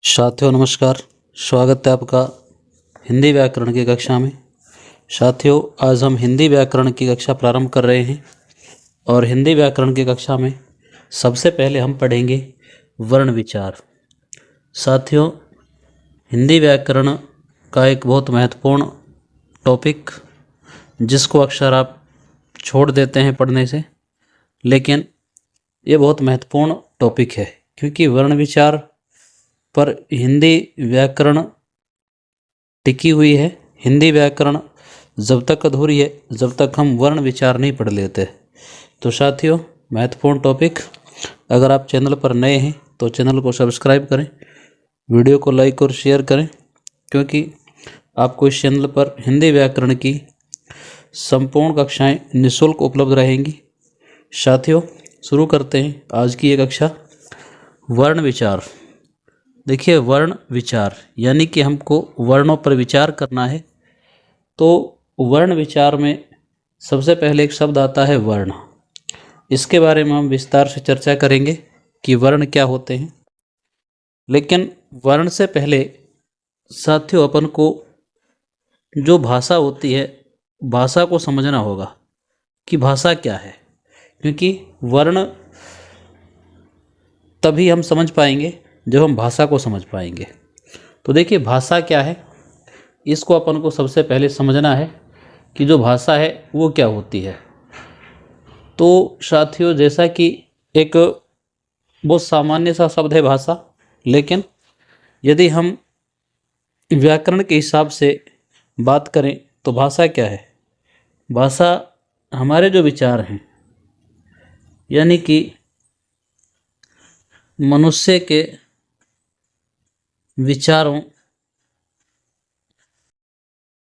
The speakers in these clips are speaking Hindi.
साथियों नमस्कार। स्वागत है आपका हिंदी व्याकरण की कक्षा में। साथियों आज हम हिंदी व्याकरण की कक्षा प्रारंभ कर रहे हैं और हिंदी व्याकरण की कक्षा में सबसे पहले हम पढ़ेंगे वर्ण विचार। साथियों हिंदी व्याकरण का एक बहुत महत्वपूर्ण टॉपिक जिसको अक्सर आप छोड़ देते हैं पढ़ने से, लेकिन ये बहुत महत्वपूर्ण टॉपिक है क्योंकि वर्ण विचार पर हिंदी व्याकरण टिकी हुई है। हिंदी व्याकरण जब तक अधूरी है जब तक हम वर्ण विचार नहीं पढ़ लेते। तो साथियों महत्वपूर्ण टॉपिक, अगर आप चैनल पर नए हैं तो चैनल को सब्सक्राइब करें, वीडियो को लाइक और शेयर करें क्योंकि आपको इस चैनल पर हिंदी व्याकरण की संपूर्ण कक्षाएं निःशुल्क उपलब्ध रहेंगी। साथियों शुरू करते हैं आज की ये कक्षा। वर्ण विचार। देखिए वर्ण विचार यानी कि हमको वर्णों पर विचार करना है। तो वर्ण विचार में सबसे पहले एक शब्द आता है वर्ण। इसके बारे में हम विस्तार से चर्चा करेंगे कि वर्ण क्या होते हैं। लेकिन वर्ण से पहले साथियों अपन को जो भाषा होती है भाषा को समझना होगा कि भाषा क्या है, क्योंकि वर्ण तभी हम समझ पाएंगे जब हम भाषा को समझ पाएंगे। तो देखिए भाषा क्या है, इसको अपन को सबसे पहले समझना है कि जो भाषा है वो क्या होती है। तो साथियों जैसा कि एक बहुत सामान्य सा शब्द है भाषा, लेकिन यदि हम व्याकरण के हिसाब से बात करें तो भाषा क्या है। भाषा हमारे जो विचार हैं यानी कि मनुष्य के विचारों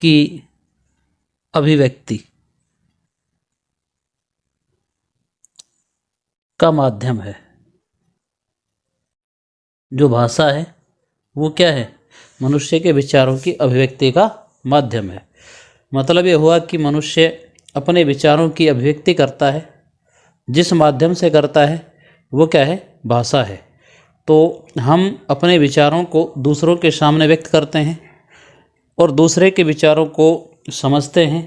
की अभिव्यक्ति का माध्यम है। जो भाषा है वो क्या है, मनुष्य के विचारों की अभिव्यक्ति का माध्यम है। मतलब ये हुआ कि मनुष्य अपने विचारों की अभिव्यक्ति करता है, जिस माध्यम से करता है वो क्या है, भाषा है। तो हम अपने विचारों को दूसरों के सामने व्यक्त करते हैं और दूसरे के विचारों को समझते हैं,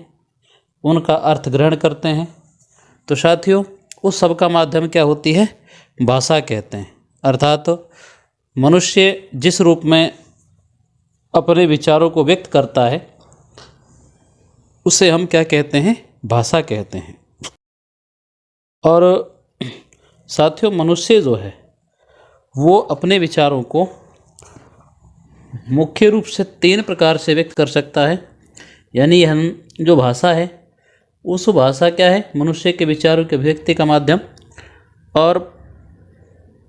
उनका अर्थ ग्रहण करते हैं। तो साथियों उस सब का माध्यम क्या होती है, भाषा कहते हैं। अर्थात मनुष्य जिस रूप में अपने विचारों को व्यक्त करता है उसे हम क्या कहते हैं, भाषा कहते हैं। और साथियों मनुष्य जो है वो अपने विचारों को मुख्य रूप से 3 प्रकार से व्यक्त कर सकता है। यानी हम जो भाषा है उस भाषा क्या है, मनुष्य के विचारों के अभिव्यक्ति का माध्यम। और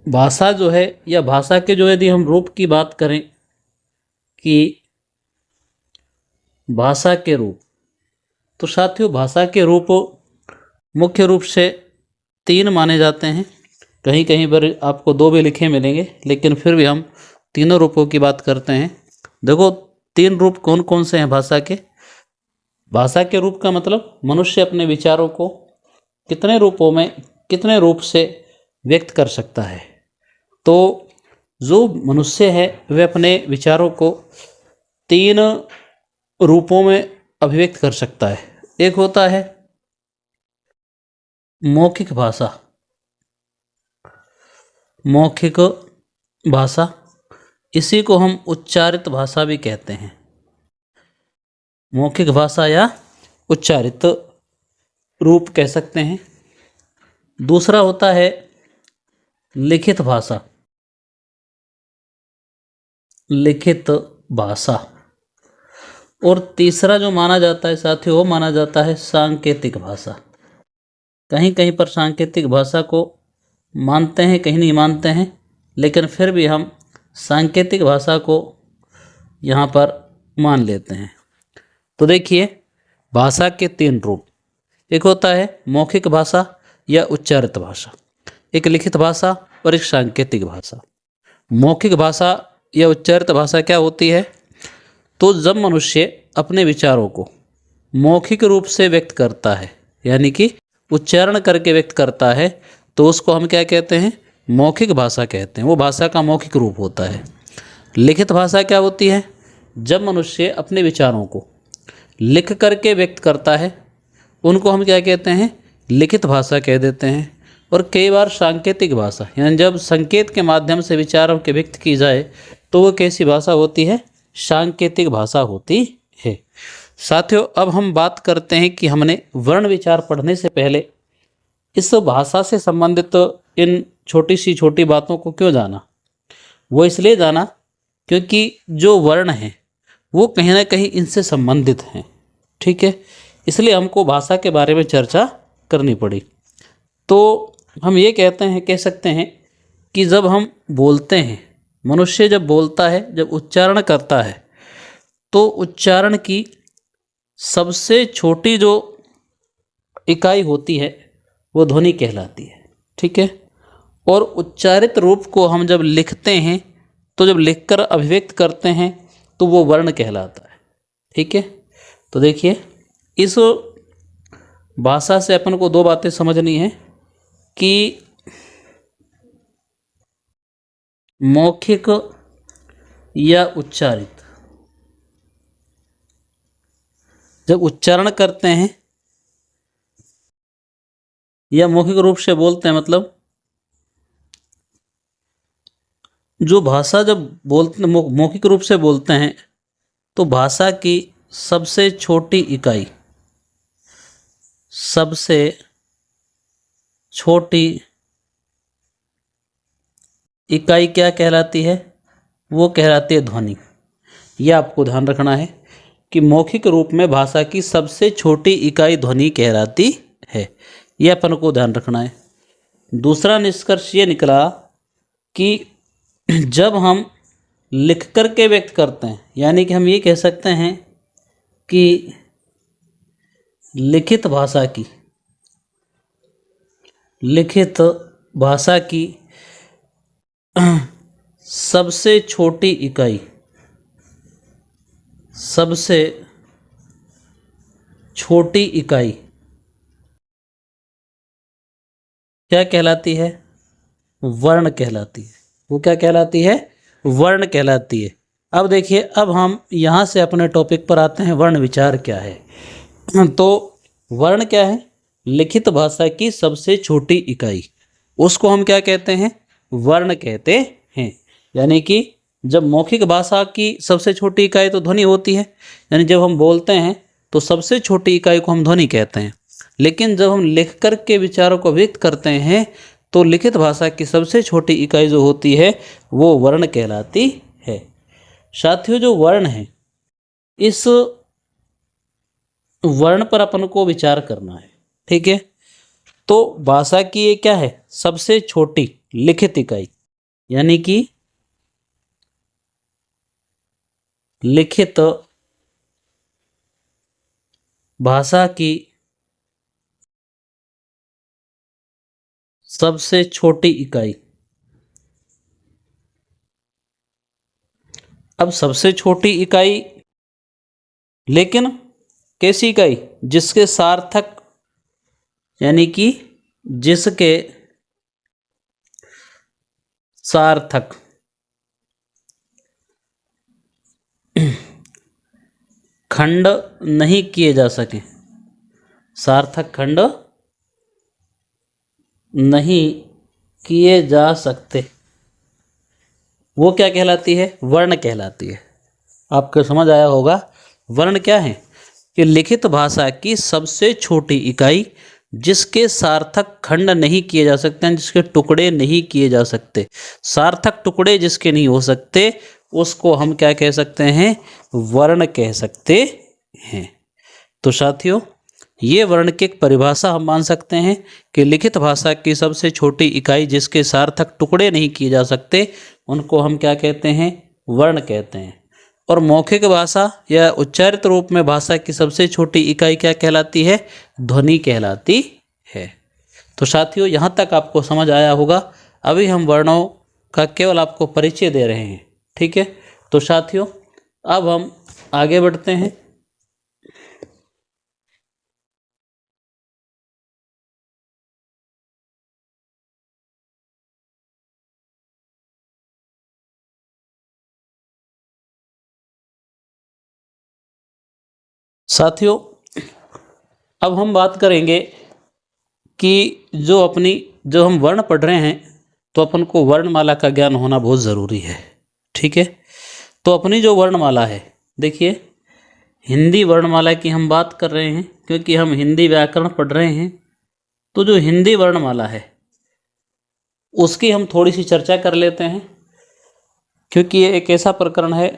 भाषा जो है या भाषा के जो यदि हम रूप की बात करें कि भाषा के रूप, तो साथियों भाषा के रूप मुख्य रूप से 3 माने जाते हैं। कहीं कहीं पर आपको 2 भी लिखे मिलेंगे, लेकिन फिर भी हम तीनों रूपों की बात करते हैं। देखो 3 रूप कौन कौन से हैं भाषा के। भाषा के रूप का मतलब मनुष्य अपने विचारों को कितने रूपों में कितने रूप से व्यक्त कर सकता है। तो जो मनुष्य है वह अपने विचारों को 3 रूपों में अभिव्यक्त कर सकता है। एक होता है मौखिक भाषा। मौखिक भाषा इसी को हम उच्चारित भाषा भी कहते हैं। मौखिक भाषा या उच्चारित रूप कह सकते हैं। दूसरा होता है लिखित भाषा। लिखित भाषा। और तीसरा जो माना जाता है साथियों वो माना जाता है सांकेतिक भाषा। कहीं कहीं पर सांकेतिक भाषा को मानते हैं, कहीं नहीं मानते हैं, लेकिन फिर भी हम सांकेतिक भाषा को यहाँ पर मान लेते हैं। तो देखिए भाषा के 3 रूप, एक होता है मौखिक भाषा या उच्चारित भाषा, एक लिखित भाषा और एक सांकेतिक भाषा। मौखिक भाषा या उच्चारित भाषा क्या होती है, तो जब मनुष्य अपने विचारों को मौखिक रूप से व्यक्त करता है यानी कि उच्चारण करके व्यक्त करता है तो उसको हम क्या कहते हैं, मौखिक भाषा कहते हैं। वो भाषा का मौखिक रूप होता है। लिखित भाषा क्या होती है? जब मनुष्य अपने विचारों को लिख करके व्यक्त करता है, उनको हम क्या कहते हैं? लिखित भाषा कह देते हैं। और कई बार सांकेतिक भाषा, यानी जब संकेत के माध्यम से विचारों के व्यक्त की जाए तो वो कैसी भाषा होती है? सांकेतिक भाषा होती है। साथियों, अब हम बात करते हैं कि हमने वर्ण विचार पढ़ने से पहले इस भाषा से संबंधित इन छोटी बातों को क्यों जाना? वो इसलिए जाना क्योंकि जो वर्ण हैं वो कहीं ना कहीं इनसे संबंधित हैं। ठीक है, इसलिए हमको भाषा के बारे में चर्चा करनी पड़ी। तो हम ये कह सकते हैं कि जब हम बोलते हैं, मनुष्य जब बोलता है, जब उच्चारण करता है, तो उच्चारण की सबसे छोटी जो इकाई होती है वो ध्वनि कहलाती है। ठीक है, और उच्चारित रूप को हम जब लिखते हैं, तो जब लिखकर अभिव्यक्त करते हैं तो वो वर्ण कहलाता है। ठीक है, तो देखिए, इस भाषा से अपन को दो बातें समझनी है कि मौखिक या उच्चारित। जब उच्चारण करते हैं या मौखिक रूप से बोलते हैं, मतलब जो भाषा जब बोलते मौखिक रूप से बोलते हैं तो भाषा की सबसे छोटी इकाई, सबसे छोटी इकाई क्या कहलाती है? वो कहलाती है ध्वनि। यह आपको ध्यान रखना है कि मौखिक रूप में भाषा की सबसे छोटी इकाई ध्वनि कहलाती है। यह अपन को ध्यान रखना है। दूसरा निष्कर्ष ये निकला कि जब हम लिख कर के व्यक्त करते हैं, यानी कि हम ये कह सकते हैं कि लिखित भाषा की सबसे छोटी इकाई, सबसे छोटी इकाई क्या कहलाती है? वर्ण कहलाती है। वो क्या कहलाती है? वर्ण कहलाती है। अब देखिए, अब हम यहाँ से अपने टॉपिक पर आते हैं, वर्ण विचार क्या है। तो वर्ण क्या है? लिखित भाषा की सबसे छोटी इकाई, उसको हम क्या कहते हैं? वर्ण कहते हैं। यानी कि जब मौखिक भाषा की सबसे छोटी इकाई तो ध्वनि होती है, यानी जब हम बोलते हैं तो सबसे छोटी इकाई को हम ध्वनि कहते हैं। लेकिन जब हम लिख कर के विचारों को व्यक्त करते हैं तो लिखित भाषा की सबसे छोटी इकाई जो होती है वो वर्ण कहलाती है। साथियों, जो वर्ण है, इस वर्ण पर अपन को विचार करना है। ठीक है, तो भाषा की ये क्या है? सबसे छोटी लिखित इकाई, यानी कि लिखित भाषा की सबसे छोटी इकाई। अब सबसे छोटी इकाई, लेकिन कैसी इकाई? जिसके सार्थक, यानी कि जिसके सार्थक खंड नहीं किए जा सके, सार्थक खंड नहीं किए जा सकते, वो क्या कहलाती है? वर्ण कहलाती है। आपको समझ आया होगा वर्ण क्या है? कि लिखित भाषा की सबसे छोटी इकाई जिसके सार्थक खंड नहीं किए जा सकते हैं, जिसके टुकड़े नहीं किए जा सकते, सार्थक टुकड़े जिसके नहीं हो सकते, उसको हम क्या कह सकते हैं? वर्ण कह सकते हैं। तो साथियों, ये वर्ण की एक परिभाषा हम मान सकते हैं कि लिखित भाषा की सबसे छोटी इकाई जिसके सार्थक टुकड़े नहीं किए जा सकते, उनको हम क्या कहते हैं? वर्ण कहते हैं। और मौखिक भाषा या उच्चारित रूप में भाषा की सबसे छोटी इकाई क्या कहलाती है? ध्वनि कहलाती है। तो साथियों, यहाँ तक आपको समझ आया होगा। अभी हम वर्णों का केवल आपको परिचय दे रहे हैं। ठीक है, तो साथियों, अब हम आगे बढ़ते हैं। साथियों, अब हम बात करेंगे कि जो हम वर्ण पढ़ रहे हैं तो अपन को वर्णमाला का ज्ञान होना बहुत ज़रूरी है। ठीक है, तो अपनी जो वर्णमाला है, देखिए हिंदी वर्णमाला की हम बात कर रहे हैं क्योंकि हम हिंदी व्याकरण पढ़ रहे हैं। तो जो हिंदी वर्णमाला है उसकी हम थोड़ी सी चर्चा कर लेते हैं, क्योंकि ये एक ऐसा प्रकरण है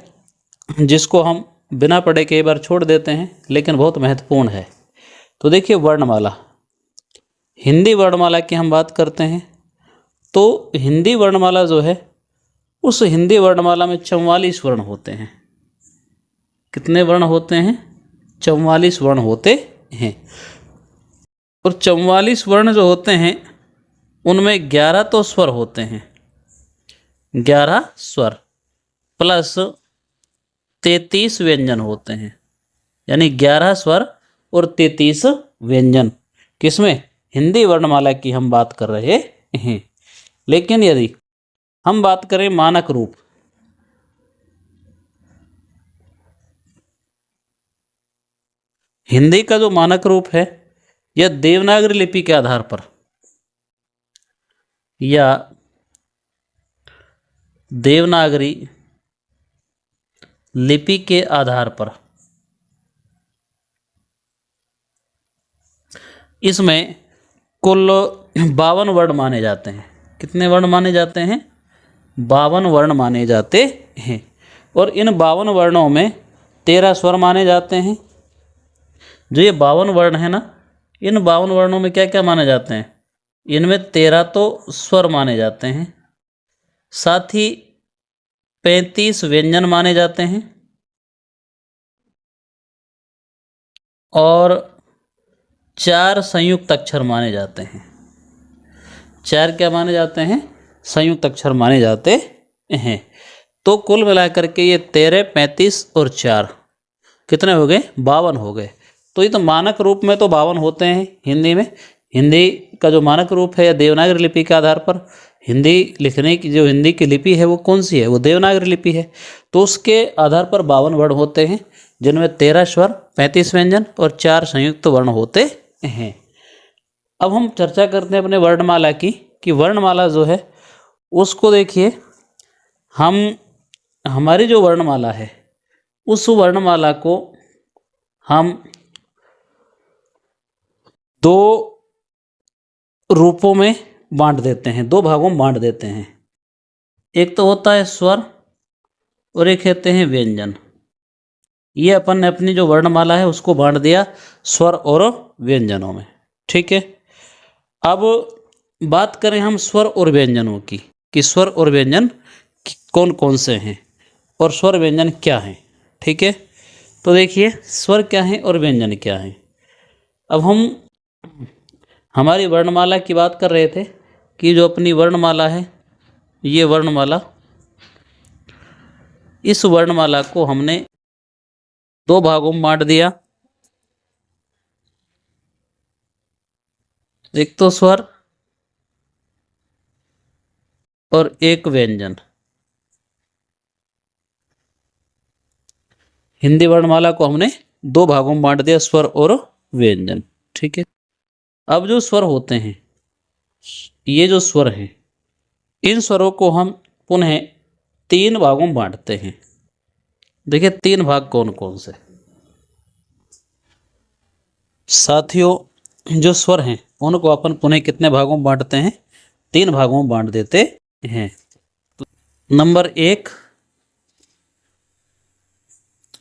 जिसको हम बिना पढ़े कई बार छोड़ देते हैं, लेकिन बहुत महत्वपूर्ण है। तो देखिए वर्णमाला, हिंदी वर्णमाला की हम बात करते हैं तो हिंदी वर्णमाला जो है, उस हिंदी वर्णमाला में 44 वर्ण होते हैं। कितने वर्ण होते हैं? 44 वर्ण होते हैं। और 44 वर्ण जो होते हैं उनमें 11 तो स्वर होते हैं, 11 स्वर प्लस 33 व्यंजन होते हैं, यानी 11 स्वर और 33 व्यंजन। किसमें? हिंदी वर्णमाला की हम बात कर रहे हैं। लेकिन यदि हम बात करें मानक रूप, हिंदी का जो मानक रूप है यह देवनागरी लिपि के आधार पर या देवनागरी लिपि के आधार पर इसमें कुल 52 वर्ण माने जाते हैं। कितने वर्ण माने जाते हैं? 52 वर्ण माने जाते हैं। और इन 52 वर्णों में 13 स्वर माने जाते हैं। जो ये 52 वर्ण है ना, इन 52 वर्णों में क्या क्या माने जाते हैं? इनमें 13 तो स्वर माने जाते हैं, साथ ही 35 व्यंजन माने जाते हैं और 4 संयुक्त अक्षर माने जाते हैं। 4 क्या माने जाते हैं? संयुक्त अक्षर माने जाते हैं। तो कुल मिलाकर के ये 13, 35 और 4 कितने हो गए? 52 हो गए। तो ये तो मानक रूप में तो 52 होते हैं हिंदी में। हिंदी का जो मानक रूप है या देवनागरी लिपि के आधार पर हिंदी लिखने की जो हिंदी की लिपि है वो कौन सी है? वो देवनागरी लिपि है। तो उसके आधार पर 52 वर्ण होते हैं, जिनमें 13 स्वर, 35 व्यंजन और 4 संयुक्त वर्ण होते हैं। अब हम चर्चा करते हैं अपने वर्णमाला की, कि वर्णमाला जो है उसको देखिए, हमारी जो वर्णमाला है उस वर्णमाला को हम 2 रूपों में बांट देते हैं, 2 भागों में बांट देते हैं। एक तो होता है स्वर और एक कहते हैं व्यंजन। ये अपन ने अपनी जो वर्णमाला है उसको बांट दिया स्वर और व्यंजनों में। ठीक है, अब बात करें हम स्वर और व्यंजनों की, कि स्वर और व्यंजन कौन कौन से हैं और स्वर व्यंजन क्या हैं। ठीक है, तो देखिए स्वर क्या हैं और व्यंजन क्या हैं। अब हम हमारी वर्णमाला की बात कर रहे थे कि जो अपनी वर्णमाला है, ये वर्णमाला, इस वर्णमाला को हमने 2 भागों में बांट दिया। एक तो स्वर और एक व्यंजन। हिंदी वर्णमाला को हमने 2 भागों में बांट दिया, स्वर और व्यंजन। ठीक है, अब जो स्वर होते हैं, ये जो स्वर हैं, इन स्वरों को हम पुनः 3 भागों में बांटते हैं। देखिए 3 भाग कौन कौन से? साथियों, जो स्वर हैं उनको अपन पुनः कितने भागों में बांटते हैं? 3 भागों में बांट देते हैं। नंबर 1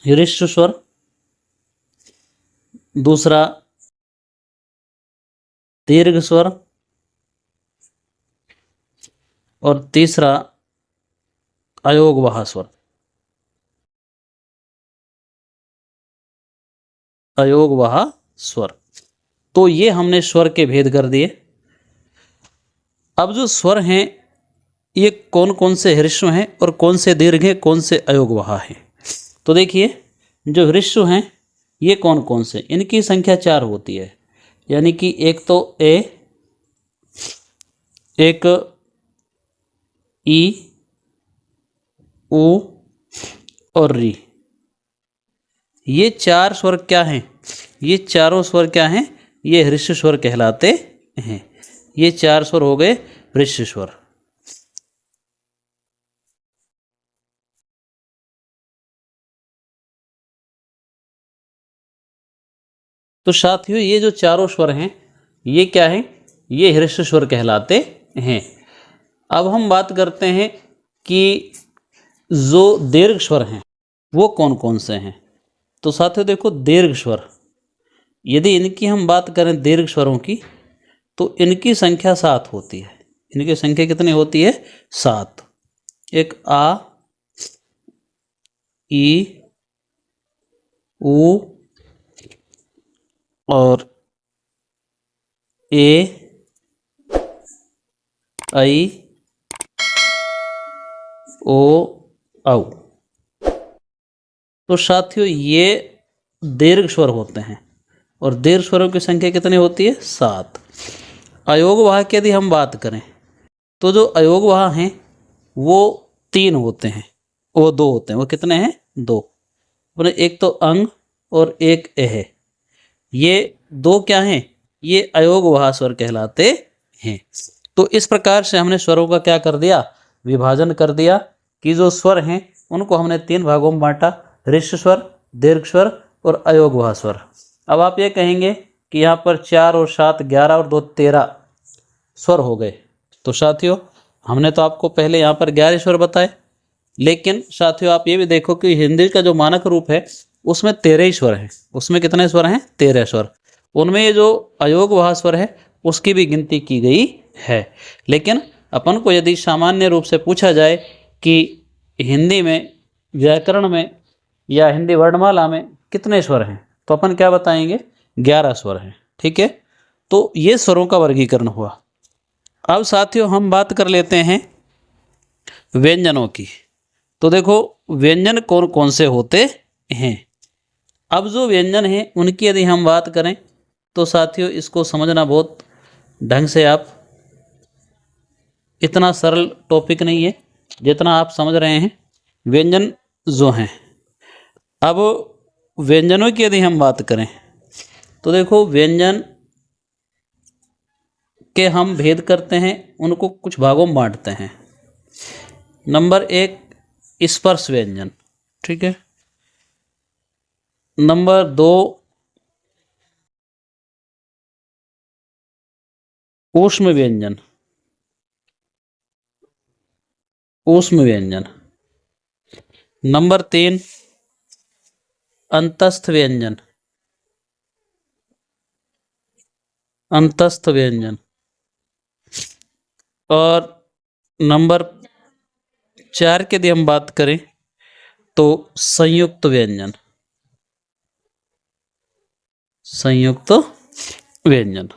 ह्रीश्व स्वर, दूसरा दीर्घ स्वर और तीसरा अयोगवाह स्वर। अयोगवाह स्वर। तो ये हमने स्वर के भेद कर दिए। अब जो स्वर हैं ये कौन कौन से ह्रस्व हैं और कौन से दीर्घ हैं, कौन से अयोगवाह हैं। तो देखिए जो ह्रस्व हैं ये कौन कौन से, इनकी संख्या 4 होती है। यानी कि एक तो ए, एक ई, उ और री, ये चार स्वर क्या हैं? ये चारों स्वर क्या हैं? ये ह्रस्व स्वर कहलाते हैं। ये चार स्वर हो गए ह्रस्व स्वर। तो साथियों ये जो चारों स्वर हैं ये क्या हैं? ये ह्रस्व स्वर कहलाते हैं। अब हम बात करते हैं कि जो दीर्घ स्वर हैं वो कौन कौन से हैं। तो साथियों देखो, दीर्घ स्वर, यदि इनकी हम बात करें दीर्घ स्वरों की, तो इनकी संख्या 7 होती है। इनकी संख्या कितनी होती है? 7। एक आ, ई, ऊ और ए, आई, ओ, औ। तो साथियों ये दीर्घ स्वर होते हैं और दीर्घ स्वरों की संख्या कितनी होती है? 7। अयोग वाह की यदि हम बात करें तो जो अयोग वाह हैं वो 3 होते हैं, वो 2 होते हैं। वो कितने हैं? 2। एक तो अंग और एक एह। ये 2 क्या हैं? ये अयोग वाह स्वर कहलाते हैं। तो इस प्रकार से हमने स्वरों का क्या कर दिया? विभाजन कर दिया कि जो स्वर हैं उनको हमने 3 भागों में बांटा, ह्रस्व स्वर, दीर्घ स्वर और अयोग वाह स्वर। अब आप ये कहेंगे कि यहाँ पर 4 और 7 11 और 2 13 स्वर हो गए। तो साथियों हमने तो आपको पहले यहाँ पर 11 स्वर बताए, लेकिन साथियों आप ये भी देखो कि हिंदी का जो मानक रूप है उसमें 13 ही स्वर हैं। उसमें कितने स्वर हैं? 13 स्वर। उनमें ये जो अयोग वाह स्वर है उसकी भी गिनती की गई है। लेकिन अपन को यदि सामान्य रूप से पूछा जाए कि हिंदी में व्याकरण में या हिंदी वर्णमाला में कितने स्वर हैं, तो अपन क्या बताएंगे? 11 स्वर हैं। ठीक है, तो ये स्वरों का वर्गीकरण हुआ। अब साथियों हम बात कर लेते हैं व्यंजनों की। तो देखो व्यंजन कौन कौन से होते हैं। अब जो व्यंजन हैं उनकी यदि हम बात करें तो साथियों इसको समझना बहुत ढंग से, आप इतना सरल टॉपिक नहीं है जितना आप समझ रहे हैं। व्यंजन जो हैं, अब व्यंजनों की यदि हम बात करें तो देखो व्यंजन के हम भेद करते हैं, उनको कुछ भागों में बांटते हैं। नंबर 1 स्पर्श व्यंजन, ठीक है। नंबर 2 ऊष्म व्यंजन, ऊष्म व्यंजन। नंबर 3 अंतस्थ व्यंजन, अंतस्थ व्यंजन। और नंबर 4 की यदि हम बात करें तो संयुक्त व्यंजन, संयुक्त व्यंजन।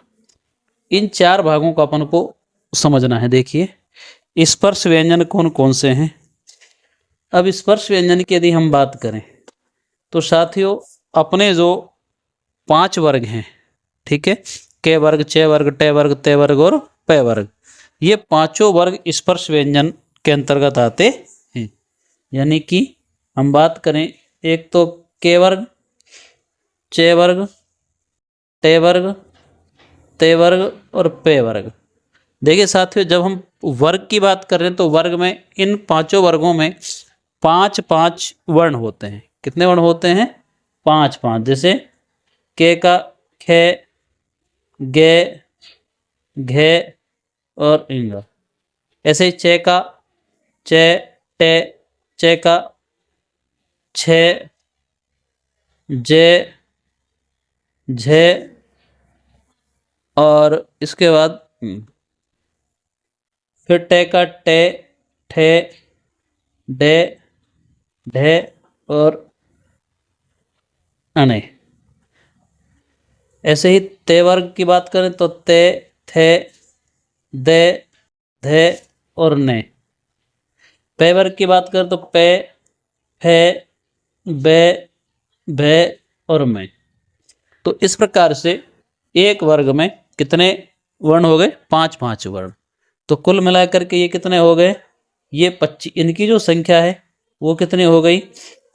इन 4 भागों को अपन को समझना है। देखिए स्पर्श व्यंजन कौन कौन से हैं। अब स्पर्श व्यंजन की यदि हम बात करें तो साथियों अपने जो 5 वर्ग हैं, ठीक है, के वर्ग, चे वर्ग, टे वर्ग, ते वर्ग और पे वर्ग, ये पांचों वर्ग स्पर्श व्यंजन के अंतर्गत आते हैं। यानी कि हम बात करें एक तो के वर्ग, चे वर्ग, टे वर्ग, ते वर्ग और पे वर्ग। देखिए साथियों जब हम वर्ग की बात कर रहे हैं तो वर्ग में इन पांचों वर्गों में 5-5 वर्ण होते हैं। कितने वर्ण होते हैं? 5-5। जैसे के का खे, गे, घे और इंग। ऐसे ही चे का चे, टे, चे का छे, जे, झे और इसके बाद फिर टे का टे, ठे, डे, ढे और अने। ऐसे ही ते वर्ग की बात करें तो ते, थे, दे, धे और ने। पे वर्ग की बात करें तो पे, फे, बे, भे और में। तो इस प्रकार से एक वर्ग में कितने वर्ण हो गए? 5-5 वर्ण। तो कुल मिलाकर के ये कितने हो गए? ये 25। इनकी जो संख्या है वो कितनी हो गई?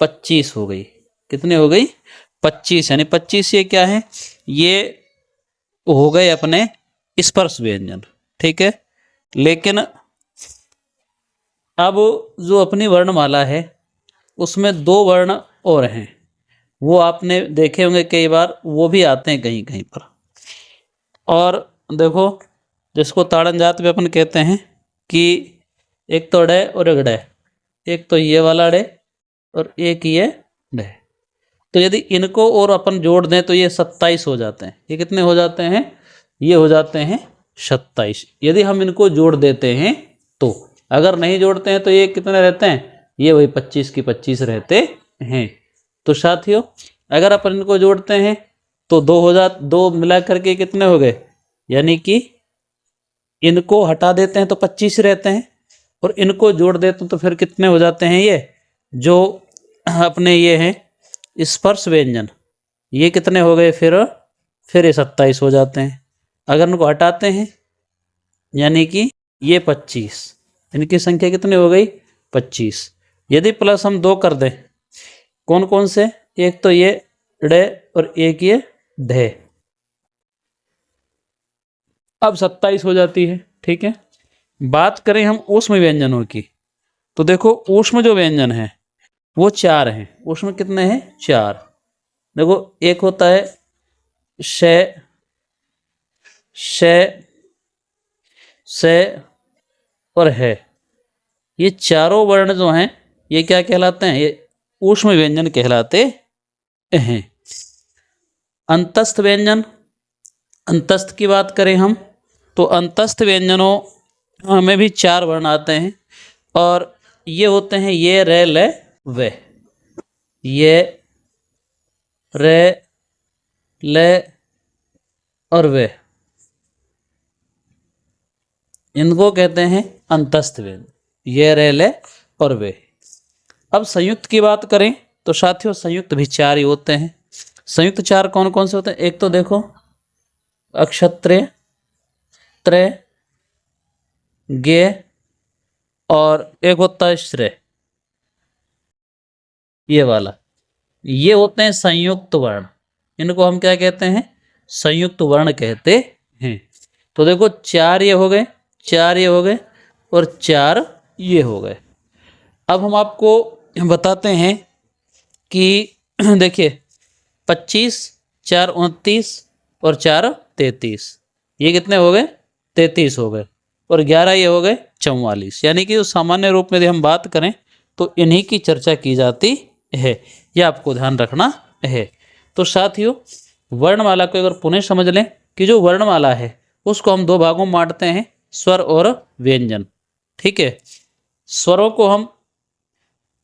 25 हो गई। कितनी हो गई 25, यानी 25 ये क्या है, ये हो गए अपने स्पर्श व्यंजन। ठीक है, लेकिन अब जो अपनी वर्णमाला है उसमें 2 वर्ण और हैं, वो आपने देखे होंगे कई बार, वो भी आते हैं कहीं कहीं पर। और देखो, जिसको ताड़न जात में अपन कहते हैं कि एक तो डे और एक डे, एक तो ये वाला डे और एक ये डे। तो यदि इनको और अपन जोड़ दें तो ये 27 हो जाते हैं। ये कितने हो जाते हैं, ये हो जाते हैं 27, यदि हम इनको जोड़ देते हैं तो। अगर नहीं जोड़ते हैं तो ये कितने रहते हैं, ये वही 25 की 25 रहते हैं। तो साथियों, अगर अपन इनको जोड़ते हैं तो 2 मिला करके कितने हो गए, यानी कि इनको हटा देते हैं तो 25 रहते हैं, और इनको जोड़ देते हैं तो फिर कितने हो जाते हैं, ये जो अपने ये हैं स्पर्श व्यंजन, ये कितने हो गए, फिर ये 27 हो जाते हैं। अगर इनको हटाते हैं यानी कि ये 25, इनकी संख्या कितनी हो गई 25। यदि प्लस हम 2 कर दें, कौन कौन से, एक तो ये डे और एक ये ढे, अब 27 हो जाती है। ठीक है, बात करें हम ऊष्म व्यंजनों की, तो देखो ऊष्म जो व्यंजन है वो 4 हैं। ऊष्म कितने हैं, 4। देखो, एक होता है श, और है। ये चारों वर्ण जो हैं ये क्या कहलाते हैं, ये ऊष्म व्यंजन कहलाते हैं। अंतस्थ व्यंजन, अंतस्थ की बात करें हम तो अंतस्थ व्यंजनों में भी 4 वर्ण आते हैं, और ये होते हैं ये रे ले वे, ये रे ले और वे, इनको कहते हैं अंतस्थ व्यंजन, ये रे ले और वे। अब संयुक्त की बात करें तो साथियों संयुक्त भी 4 ही होते हैं। संयुक्त 4 कौन कौन से होते हैं, एक तो देखो अक्षत्रिय, त्रय, गे, और एक होता है श्रेय, ये वाला, ये होते हैं संयुक्त वर्ण। इनको हम क्या कहते हैं, संयुक्त वर्ण कहते हैं। तो देखो 4 ये हो गए, 4 ये हो गए, और 4 ये हो गए। अब हम आपको बताते हैं कि देखिए 25, 4 29 और 4 33, ये कितने हो गए 33 हो गए, और 11 ये हो गए 44। यानी कि जो सामान्य रूप में यदि हम बात करें तो इन्हीं की चर्चा की जाती है, यह आपको ध्यान रखना है। तो साथियों, वर्णमाला को अगर पुनः समझ लें कि जो वर्णमाला है उसको हम 2 भागों में बांटते हैं, स्वर और व्यंजन। ठीक है, स्वरों को हम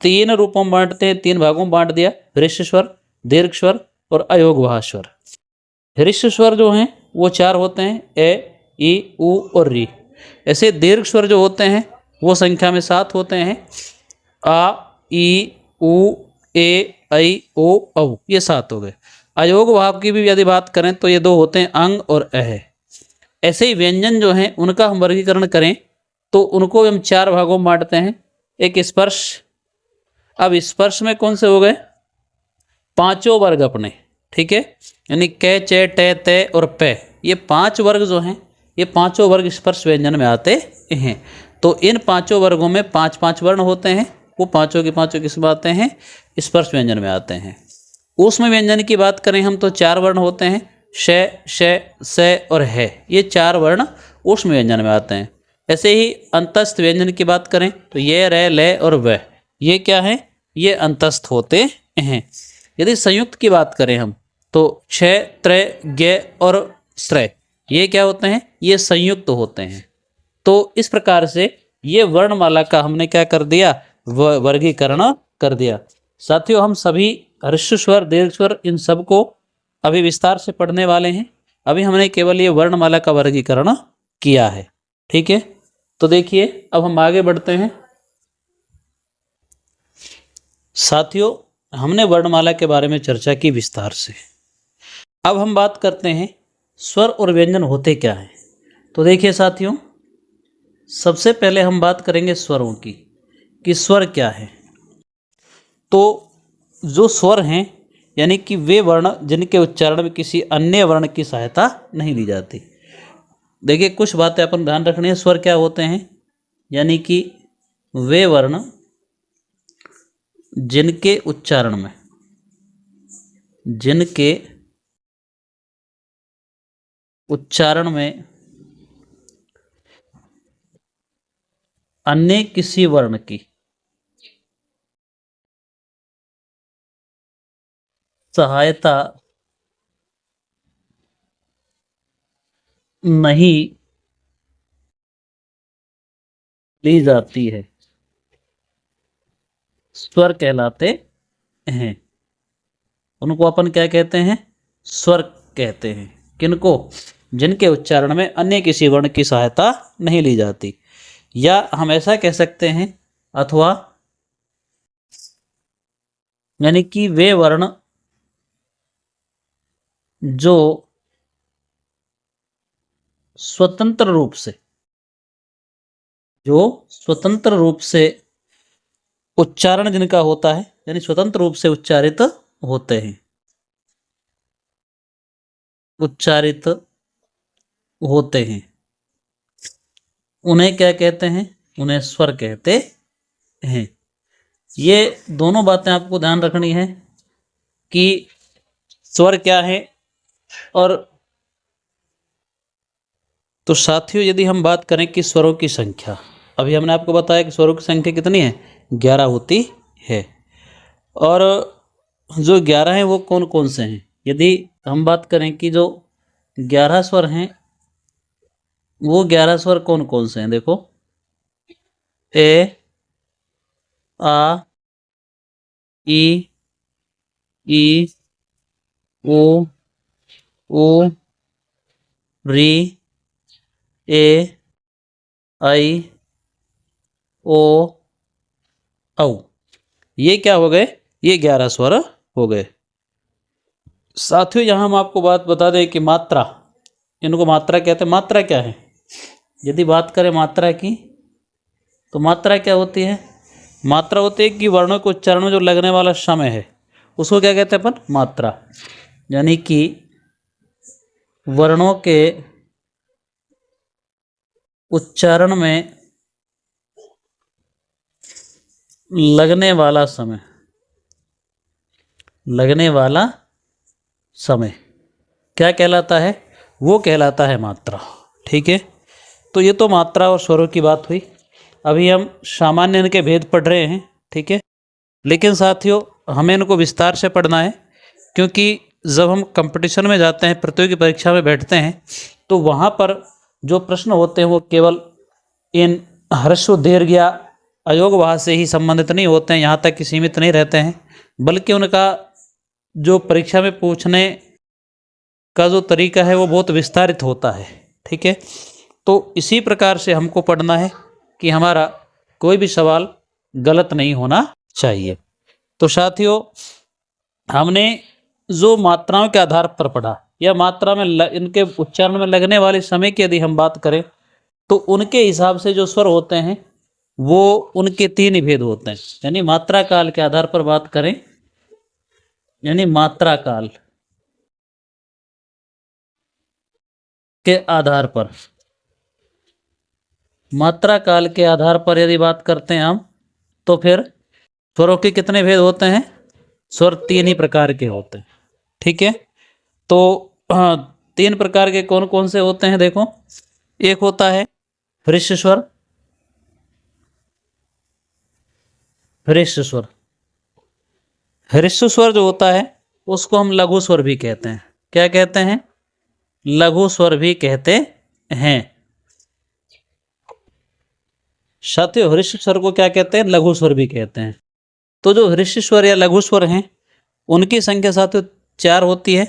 3 रूपों में बांटते हैं, 3 भागों में बांट दिया, ह्रस्व स्वर, दीर्घ स्वर और अयोगवाह स्वर। ह्रस्व स्वर जो हैं वो 4 होते हैं, ए, ई, उ और री। ऐसे दीर्घ स्वर जो होते हैं वो संख्या में 7 होते हैं, आ, ई, उ, ए, ऐ, ओ, औ, ये 7 हो गए। अयोगवाह की भी यदि बात करें तो ये 2 होते हैं, अंग और अह। ऐसे ही व्यंजन जो हैं उनका हम वर्गीकरण करें तो उनको हम 4 भागों में बांटते हैं। एक स्पर्श, अब स्पर्श में कौन से हो गए, 5 वर्ग अपने। ठीक है, यानी कै, चे, टे, ते और पे, ये 5 वर्ग जो हैं ये 5 वर्ग स्पर्श व्यंजन में आते हैं। तो इन 5 वर्गों में 5-5 वर्ण होते हैं, वो पाँचों के किसमें आते हैं, स्पर्श व्यंजन में आते हैं। ऊष्म व्यंजन की बात करें हम तो 4 वर्ण होते हैं, श, से और है, ये 4 वर्ण ऊष्म व्यंजन में आते हैं। ऐसे ही अंतस्थ व्यंजन की बात करें तो ये, रे, ले और व, ये क्या है, ये अंतस्थ होते हैं। यदि संयुक्त की बात करें हम तो क्ष, त्रय, गे और श्रय, ये क्या होते हैं, ये संयुक्त होते हैं। तो इस प्रकार से ये वर्णमाला का हमने क्या कर दिया, वर्गीकरण कर दिया। साथियों, हम सभी ह्रस्व स्वर, दीर्घ स्वर, इन सब को अभी विस्तार से पढ़ने वाले हैं। अभी हमने केवल ये वर्णमाला का वर्गीकरण किया है। ठीक है, तो देखिए अब हम आगे बढ़ते हैं। साथियों, हमने वर्णमाला के बारे में चर्चा की विस्तार से। अब हम बात करते हैं स्वर और व्यंजन होते क्या हैं। तो देखिए साथियों, सबसे पहले हम बात करेंगे स्वरों की कि स्वर क्या है। तो जो स्वर हैं यानी कि वे वर्ण जिनके उच्चारण में किसी अन्य वर्ण की सहायता नहीं ली जाती। देखिए कुछ बातें अपन ध्यान रखनी है। स्वर क्या होते हैं, यानी कि वे वर्ण जिनके उच्चारण में अन्य किसी वर्ण की सहायता नहीं ली जाती है, स्वर कहलाते हैं। उनको अपन क्या कहते हैं, स्वर कहते हैं। किनको, जिनके उच्चारण में अन्य किसी वर्ण की सहायता नहीं ली जाती। या हम ऐसा कह सकते हैं, अथवा यानी कि वे वर्ण जो स्वतंत्र रूप से उच्चारण जिनका होता है, यानी स्वतंत्र रूप से उच्चारित होते हैं, उन्हें क्या कहते हैं, उन्हें स्वर कहते हैं। ये दोनों बातें आपको ध्यान रखनी है कि स्वर क्या है। और तो साथियों, यदि हम बात करें कि स्वरों की संख्या, अभी हमने आपको बताया कि स्वरों की संख्या कितनी है, 11 होती है। और जो 11 हैं वो कौन कौन से हैं, यदि हम बात करें कि जो 11 स्वर हैं वो 11 स्वर कौन कौन से हैं, देखो ए, आ, ई, ओ, री, ए, आई, ओ, औ। ये क्या हो गए, ये 11 स्वर हो गए। साथियों यहाँ हम आपको बात बता दें कि मात्रा, इनको मात्रा कहते हैं। मात्रा क्या है, यदि बात करें मात्रा की, तो मात्रा क्या होती है, मात्रा होती है कि वर्णों के उच्चारण में जो लगने वाला समय है उसको क्या कहते हैं अपन, मात्रा। यानी कि वर्णों के उच्चारण में लगने वाला समय क्या कहलाता है, वो कहलाता है मात्रा। ठीक है, तो ये तो मात्रा और स्वरों की बात हुई। अभी हम सामान्य इनके भेद पढ़ रहे हैं, ठीक है। लेकिन साथियों हमें इनको विस्तार से पढ़ना है, क्योंकि जब हम कंपटीशन में जाते हैं, प्रतियोगी परीक्षा में बैठते हैं, तो वहाँ पर जो प्रश्न होते हैं वो केवल इन ह्रस्व दीर्घ या अयोग भाव से ही संबंधित नहीं होते हैं, यहाँ तक कि सीमित नहीं रहते हैं, बल्कि उनका जो परीक्षा में पूछने का जो तरीका है वो बहुत विस्तारित होता है। ठीक है, तो इसी प्रकार से हमको पढ़ना है कि हमारा कोई भी सवाल गलत नहीं होना चाहिए। तो साथियों हमने जो मात्राओं के आधार पर पढ़ा, या मात्रा में इनके उच्चारण में लगने वाले समय की यदि हम बात करें, तो उनके हिसाब से जो स्वर होते हैं वो उनके 3 ही भेद होते हैं। यानी मात्रा काल के आधार पर बात करें, यानी मात्रा काल के आधार पर, मात्रा काल के आधार पर यदि बात करते हैं हम, तो फिर स्वरों के कितने भेद होते हैं, स्वर 3 ही प्रकार के होते हैं। ठीक है, तो 3 प्रकार के कौन कौन से होते हैं, देखो एक होता है हृस्य स्वर, हृस्य स्वर जो होता है उसको हम लघु स्वर भी कहते हैं। क्या कहते हैं, लघु स्वर भी कहते हैं। साथियों हृस्य स्वर को क्या कहते हैं, लघु स्वर भी कहते हैं। तो जो हृस्य स्वर या लघु स्वर हैं उनकी संख्या साथियों 4 होती है,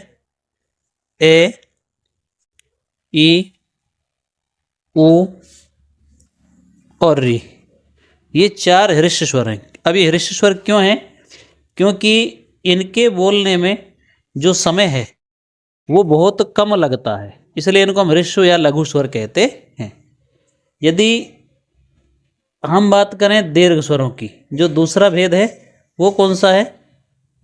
ए, ई, उ और री। ये 4 हृस्य स्वर हैं। अब ये हृस्य स्वर क्यों हैं, क्योंकि इनके बोलने में जो समय है वो बहुत कम लगता है, इसलिए इनको हम हृस्य या लघु स्वर कहते हैं। यदि हम बात करें दीर्घ स्वरों की, जो दूसरा भेद है वो कौन सा है,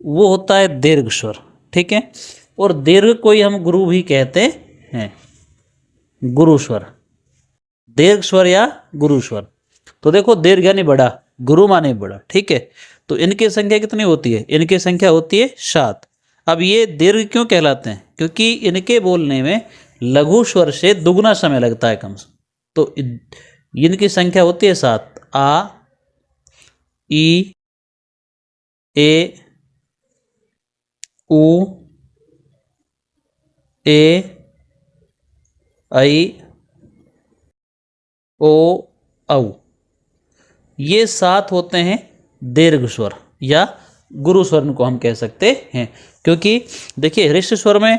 वो होता है दीर्घ स्वर, ठीक है। और दीर्घ को ही हम गुरु भी कहते हैं, गुरु स्वर, दीर्घ स्वर या गुरु स्वर। तो देखो दीर्घ यानी बड़ा, गुरु माने बड़ा, ठीक है। तो इनकी संख्या कितनी होती है? इनकी संख्या होती है 7। अब ये दीर्घ क्यों कहलाते हैं? क्योंकि इनके बोलने में लघु स्वर से दुगना समय लगता है कम से। तो इनकी संख्या होती है 7। आ, ई, ए, उ, ए, आई, ओ, औ। ये 7 होते हैं दीर्घ स्वर या गुरु स्वर को हम कह सकते हैं। क्योंकि देखिए ह्रस्व स्वर में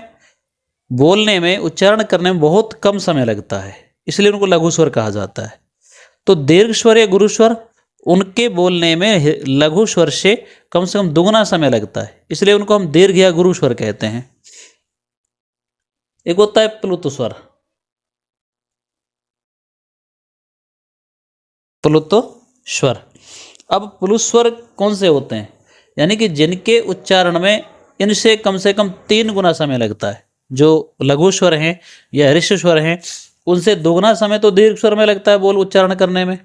बोलने में, उच्चारण करने में बहुत कम समय लगता है, इसलिए उनको लघु स्वर कहा जाता है। तो दीर्घ स्वर या गुरु स्वर, उनके बोलने में लघु स्वर से कम दुगना समय लगता है, इसलिए उनको हम दीर्घ या गुरु स्वर कहते हैं। एक होता है प्लुत स्वर, प्लुत स्वर। अब प्लुत स्वर कौन से होते हैं? यानी कि जिनके उच्चारण में इनसे कम से कम 3 गुना समय लगता है। जो लघु स्वर हैं या ह्रस्व स्वर हैं, उनसे दोगुना समय तो दीर्घ स्वर में लगता है बोल उच्चारण करने में,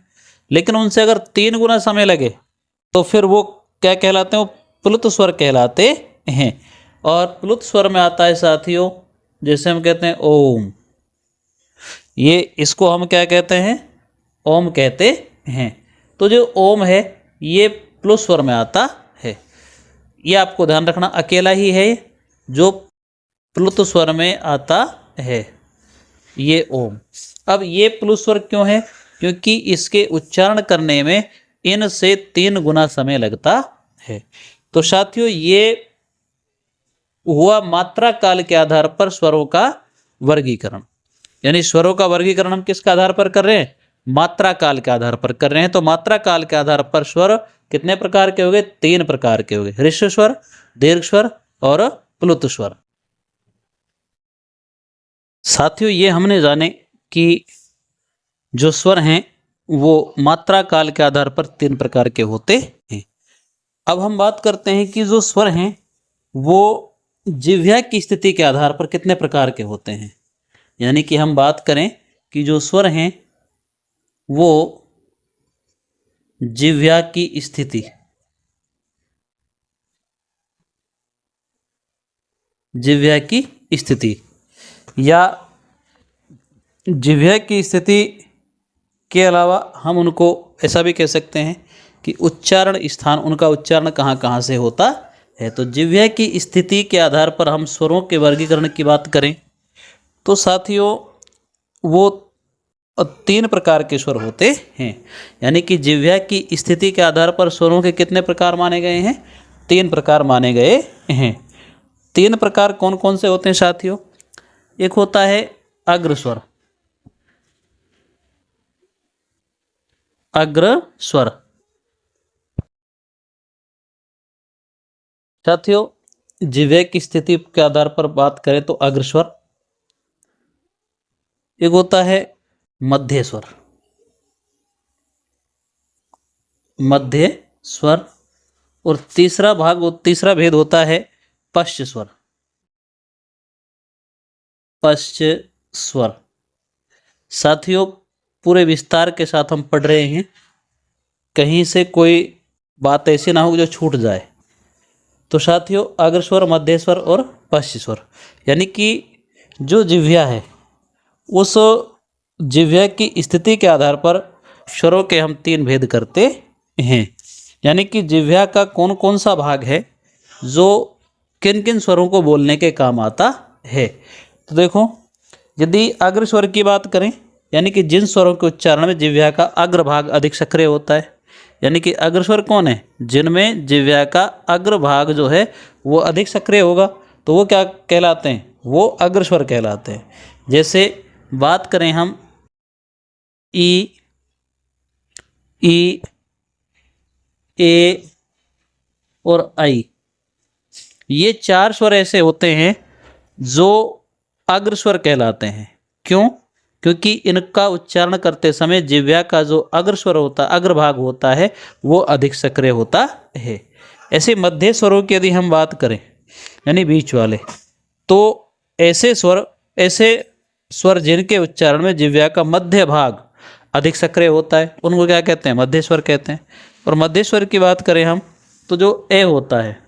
लेकिन उनसे अगर 3 गुना समय लगे तो फिर वो क्या कहलाते हैं? वो प्लुत स्वर कहलाते हैं। और प्लुत स्वर में आता है साथियों, जैसे हम कहते हैं ओम, ये इसको हम क्या कहते हैं? ओम कहते हैं। तो जो ओम है ये प्लुत स्वर में आता है। ये आपको ध्यान रखना, अकेला ही है जो प्लुत स्वर में आता है, ये ओम। अब ये प्लुत स्वर क्यों है? क्योंकि इसके उच्चारण करने में इनसे 3 गुना समय लगता है। तो साथियों ये हुआ मात्रा काल के आधार पर स्वरों का वर्गीकरण। यानी स्वरों का वर्गीकरण हम किसके आधार पर कर रहे हैं? मात्रा काल के आधार पर कर रहे हैं। तो मात्रा काल के आधार पर स्वर कितने प्रकार के हो गए? 3 प्रकार के हो गए, ह्रस्व स्वर, दीर्घ स्वर और प्लुत स्वर। साथियों ये हमने जाने कि जो स्वर हैं वो मात्रा काल के आधार पर 3 प्रकार के होते हैं। अब हम बात करते हैं कि जो स्वर हैं वो जिह्वा की स्थिति के आधार पर कितने प्रकार के होते हैं। यानी कि हम बात करें कि जो स्वर हैं वो जिह्वा की स्थिति, जिह्वा की स्थिति या जिह्वा की स्थिति के अलावा हम उनको ऐसा भी कह सकते हैं कि उच्चारण स्थान, उनका उच्चारण कहाँ कहाँ से होता है। तो जिह्वा की स्थिति के आधार पर हम स्वरों के वर्गीकरण की बात करें तो साथियों वो 3 प्रकार के स्वर होते हैं। यानी कि जिह्वा की स्थिति के आधार पर स्वरों के कितने प्रकार माने गए हैं? 3 प्रकार माने गए हैं। 3 प्रकार कौन कौन से होते हैं साथियों? एक होता है अग्र स्वर, अग्र स्वर। साथियों जिह्वा की स्थिति के आधार पर बात करें तो अग्र स्वर। एक होता है मध्य स्वर, मध्य स्वर। और तीसरा भेद होता है पश्च स्वर, पश्च स्वर। साथियों पूरे विस्तार के साथ हम पढ़ रहे हैं, कहीं से कोई बात ऐसी ना हो जो छूट जाए। तो साथियों अग्र स्वर, मध्य स्वर और पश्च स्वर, यानी कि जो जिह्वा है उस जिह्वा की स्थिति के आधार पर स्वरों के हम 3 भेद करते हैं। यानी कि जिह्वा का कौन कौन सा भाग है जो किन किन स्वरों को बोलने के काम आता है। तो देखो यदि अग्र स्वर की बात करें, यानी कि जिन स्वरों के उच्चारण में जिह्वा का अग्र भाग अधिक सक्रिय होता है। यानी कि अग्र स्वर कौन है? जिनमें जिह्वा का अग्र भाग जो है वो अधिक सक्रिय होगा, तो वो क्या कहलाते हैं? वो अग्र स्वर कहलाते हैं। जैसे बात करें हम ई, ए और आई, ये 4 स्वर ऐसे होते हैं जो अग्र स्वर कहलाते हैं। क्यों? क्योंकि इनका उच्चारण करते समय जिह्वा का जो अग्र स्वर होता है, अग्र भाग होता है, वो अधिक सक्रिय होता है। ऐसे मध्य स्वरों की यदि हम बात करें यानी बीच वाले, तो ऐसे स्वर जिनके उच्चारण में जिह्वा का मध्य भाग अधिक सक्रिय होता है उनको क्या कहते हैं? मध्य स्वर कहते हैं। और मध्य स्वर की बात करें हम तो जो ए होता है,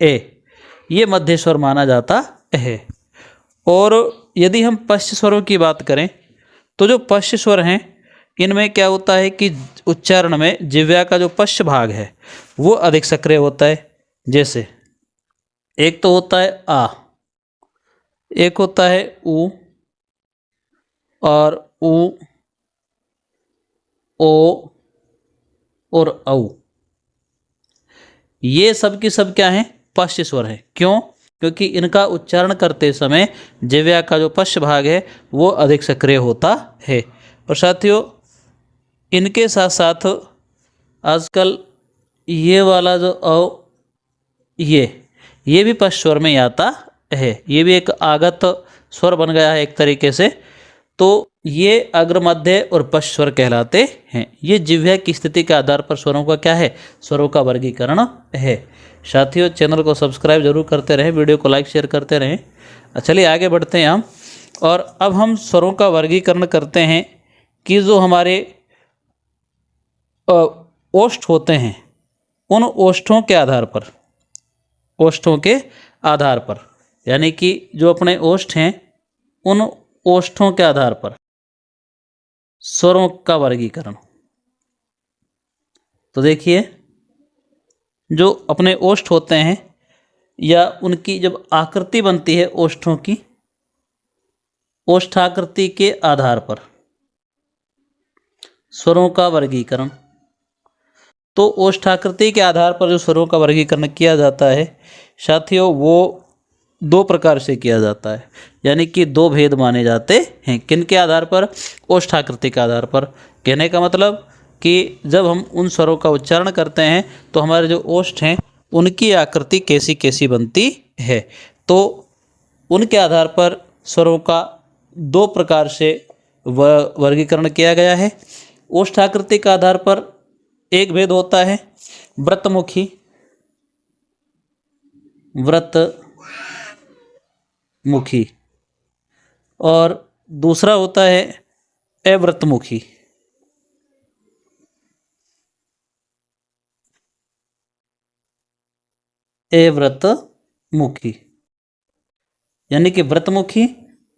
ए, ये मध्य स्वर माना जाता है। और यदि हम पश्च स्वरों की बात करें तो जो पश्च स्वर हैं इनमें क्या होता है कि उच्चारण में जिह्वा का जो पश्च भाग है वो अधिक सक्रिय होता है। जैसे एक तो होता है आ, एक होता है ऊ, और ऊ, ओ और औ। ये सब की सब क्या हैं? पश्च स्वर हैं। क्यों? क्योंकि इनका उच्चारण करते समय जिह्वा का जो पश्च भाग है वो अधिक सक्रिय होता है। और साथियों इनके साथ साथ आजकल ये वाला जो औ, ये भी पश्च स्वर में ही आता है। ये भी एक आगत स्वर बन गया है एक तरीके से। तो ये अग्र मध्य और पश्च स्वर कहलाते हैं। ये जिह्वा की स्थिति के आधार पर स्वरों का क्या है? स्वरों का वर्गीकरण है। साथियों चैनल को सब्सक्राइब जरूर करते रहें, वीडियो को लाइक शेयर करते रहें। चलिए आगे बढ़ते हैं हम। और अब हम स्वरों का वर्गीकरण करते हैं कि जो हमारे ओष्ठ होते हैं उन ओष्ठों के आधार पर, ओष्ठों के आधार पर, यानी कि जो अपने ओष्ठ हैं उन ओष्ठों के आधार पर स्वरों का वर्गीकरण। तो देखिए जो अपने ओष्ठ होते हैं या उनकी जब आकृति बनती है ओष्ठों की, ओष्ठाकृति के आधार पर स्वरों का वर्गीकरण। तो ओष्ठाकृति के आधार पर जो स्वरों का वर्गीकरण किया जाता है साथियों वो दो प्रकार से किया जाता है, यानी कि दो भेद माने जाते हैं। किन के आधार पर? ओष्ठाकृति के आधार पर। कहने का मतलब कि जब हम उन स्वरों का उच्चारण करते हैं तो हमारे जो ओष्ठ हैं उनकी आकृति कैसी कैसी बनती है। तो उनके आधार पर स्वरों का दो प्रकार से वर्गीकरण किया गया है। ओष्ठाकृति के आधार पर एक भेद होता है व्रतमुखी, व्रतमुखी, और दूसरा होता है अव्रतमुखी। अव्रतमुखी यानी कि व्रतमुखी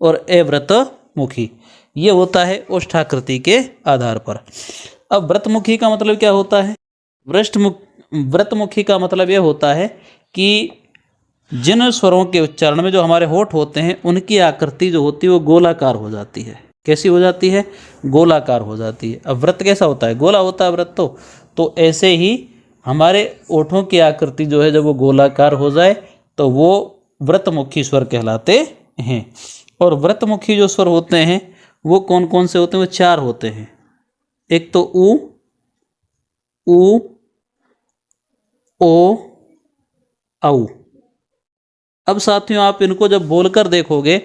और अव्रतमुखी ये होता है ओष्ठाकृति के आधार पर। अब व्रतमुखी का मतलब क्या होता है? व्रतमुखी का मतलब यह होता है कि जिन स्वरों के उच्चारण में जो हमारे होठ होते हैं उनकी आकृति जो होती है वो गोलाकार हो जाती है। कैसी हो जाती है? गोलाकार हो जाती है। अब व्रत कैसा होता है? गोला होता है व्रत। तो ऐसे ही हमारे ओठों की आकृति जो है जब वो गोलाकार हो जाए तो वो व्रतमुखी स्वर कहलाते हैं। और व्रतमुखी जो स्वर होते हैं वो कौन कौन से होते हैं? वो चार होते हैं। एक तो ऊ, ओ, औ। अब साथियों आप इनको जब बोलकर देखोगे,